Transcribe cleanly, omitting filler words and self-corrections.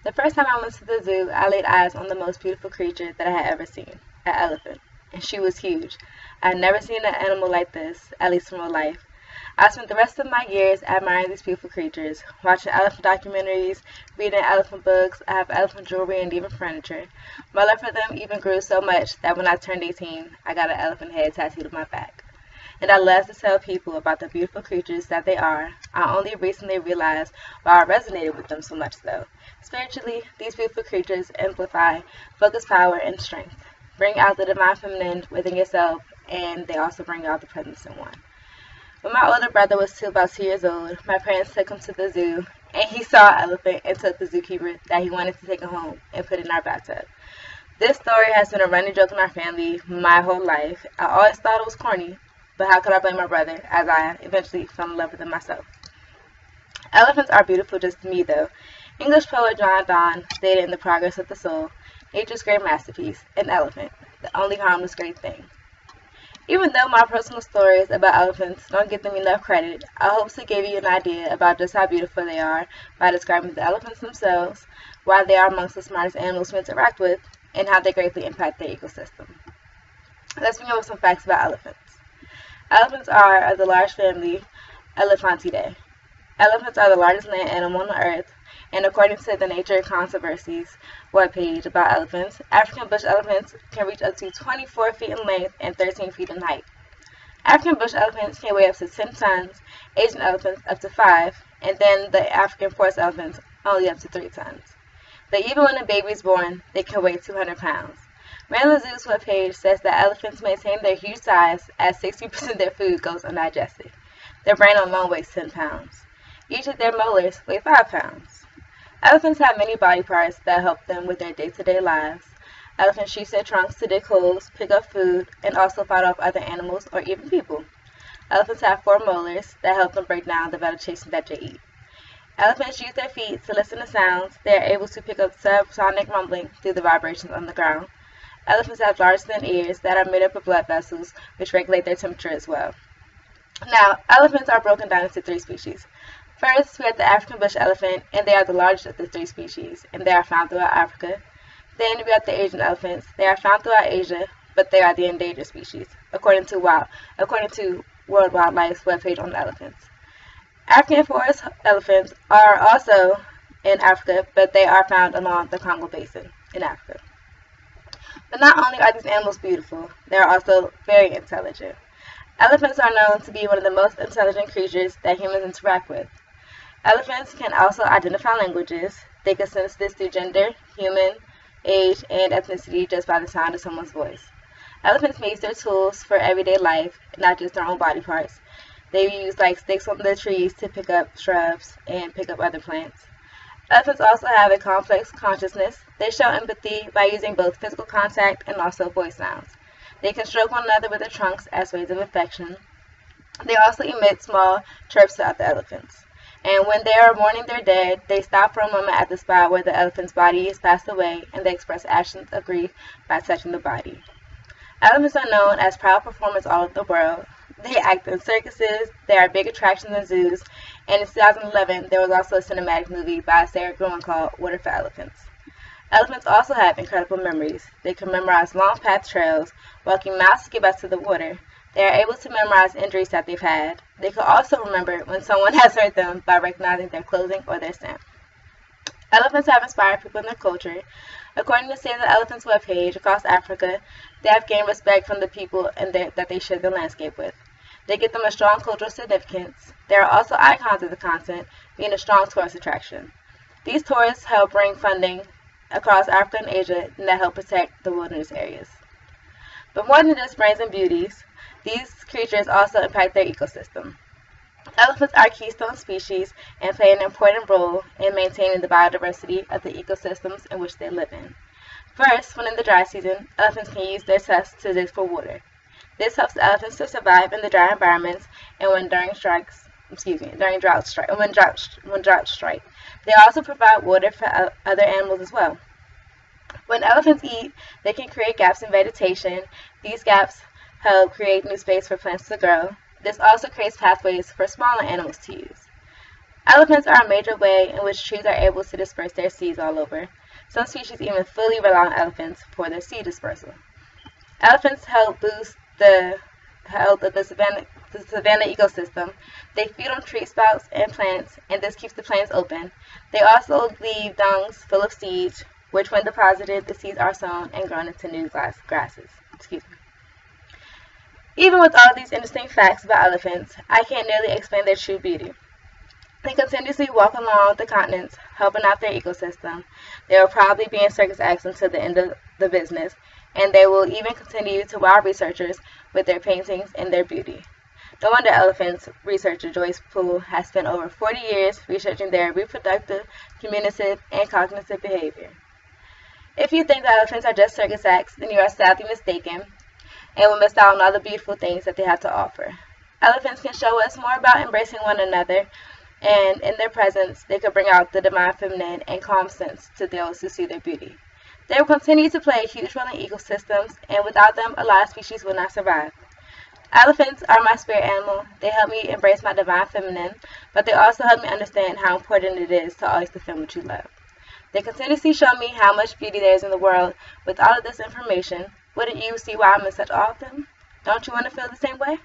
The first time I went to the zoo, I laid eyes on the most beautiful creature that I had ever seen, an elephant. And she was huge. I had never seen an animal like this, at least in real life. I spent the rest of my years admiring these beautiful creatures, watching elephant documentaries, reading elephant books. I have elephant jewelry and even furniture. My love for them even grew so much that when I turned 18, I got an elephant head tattooed on my back. And I love to tell people about the beautiful creatures that they are. I only recently realized why I resonated with them so much, though. Spiritually, these beautiful creatures amplify focus, power, and strength. Bring out the divine feminine within yourself, and they also bring out the presence in one. When my older brother was about 2 years old, my parents took him to the zoo, and he saw an elephant and told the zookeeper that he wanted to take him home and put it in our bathtub. This story has been a running joke in our family my whole life. I always thought it was corny, but how could I blame my brother, as I eventually fell in love with him myself? Elephants are beautiful just to me, though. English poet John Donne stated in The Progress of the Soul, nature's great masterpiece, an elephant, the only harmless great thing. Even though my personal stories about elephants don't give them enough credit, I hope to give you an idea about just how beautiful they are by describing the elephants themselves, why they are amongst the smartest animals to interact with, and how they greatly impact their ecosystem. Let's begin with some facts about elephants. Elephants are of the large family Elephantidae. Elephants are the largest land animal on the earth, and according to the Nature Conservancy's webpage about elephants, African bush elephants can reach up to 24 feet in length and 13 feet in height. African bush elephants can weigh up to 10 tons, Asian elephants up to 5, and then the African forest elephants only up to 3 tons. But even when a baby is born, they can weigh 200 pounds. Maryland Zoo's webpage says that elephants maintain their huge size as 60% of their food goes undigested. Their brain alone weighs 10 pounds. Each of their molars weigh 5 pounds. Elephants have many body parts that help them with their day-to-day lives. Elephants use their trunks to dig holes, pick up food, and also fight off other animals or even people. Elephants have 4 molars that help them break down the vegetation that they eat. Elephants use their feet to listen to sounds. They are able to pick up subsonic rumbling through the vibrations on the ground. Elephants have large thin ears that are made up of blood vessels, which regulate their temperature as well. Now, elephants are broken down into 3 species. First, we have the African bush elephant, and they are the largest of the 3 species, and they are found throughout Africa. Then we have the Asian elephants. They are found throughout Asia, but they are the endangered species, according to World Wildlife's webpage on elephants. African forest elephants are also in Africa, but they are found along the Congo Basin in Africa. But not only are these animals beautiful, they are also very intelligent. Elephants are known to be one of the most intelligent creatures that humans interact with. Elephants can also identify languages. They can sense this through gender, human, age, and ethnicity just by the sound of someone's voice. Elephants may use their tools for everyday life, not just their own body parts. They use like sticks on the trees to pick up shrubs and pick up other plants. Elephants also have a complex consciousness. They show empathy by using both physical contact and also voice sounds. They can stroke one another with their trunks as ways of affection. They also emit small chirps to other elephants. And when they are mourning their dead, they stop for a moment at the spot where the elephant's body is passed away, and they express actions of grief by touching the body. Elephants are known as proud performers all over the world. They act in circuses, they are big attractions in zoos, and in 2011 there was also a cinematic movie by Sarah Gruen called Water for Elephants. Elephants also have incredible memories. They can memorize long path trails, walking miles to get back to the water. They are able to memorize injuries that they've had. They can also remember when someone has hurt them by recognizing their clothing or their scent. Elephants have inspired people in their culture. According to Save the Elephants webpage, across Africa, they have gained respect from the people that they share the landscape with. They give them a strong cultural significance. They are also icons of the continent, being a strong tourist attraction. These tourists help bring funding across Africa and Asia that help protect the wilderness areas. But more than just brains and beauties, these creatures also impact their ecosystem. Elephants are keystone species and play an important role in maintaining the biodiversity of the ecosystems in which they live in. First, when in the dry season, elephants can use their tusks to dig for water. This helps the elephants to survive in the dry environments and when drought strike. They also provide water for other animals as well. When elephants eat, they can create gaps in vegetation. These gaps help create new space for plants to grow. This also creates pathways for smaller animals to use. Elephants are a major way in which trees are able to disperse their seeds all over. Some species even fully rely on elephants for their seed dispersal. Elephants help boost the health of the savanna ecosystem. They feed on tree sprouts and plants, and this keeps the plains open. They also leave dungs full of seeds, which when deposited, the seeds are sown and grown into new grasses. Even with all these interesting facts about elephants, I can't nearly explain their true beauty. They continuously walk along the continents, helping out their ecosystem. They will probably be in circus acts until the end of the business, and they will even continue to wow researchers with their paintings and their beauty. No wonder elephants researcher Joyce Poole has spent over 40 years researching their reproductive, communicative, and cognitive behavior. If you think that elephants are just circus acts, then you are sadly mistaken and will miss out on all the beautiful things that they have to offer. Elephants can show us more about embracing one another, and in their presence, they could bring out the divine feminine and calm sense to those who see their beauty. They will continue to play a huge role in ecosystems, and without them, a lot of species will not survive. Elephants are my spirit animal. They help me embrace my divine feminine, but they also help me understand how important it is to always defend what you love. They continuously show me how much beauty there is in the world. With all of this information, wouldn't you see why I'm in such awe of them? Don't you want to feel the same way?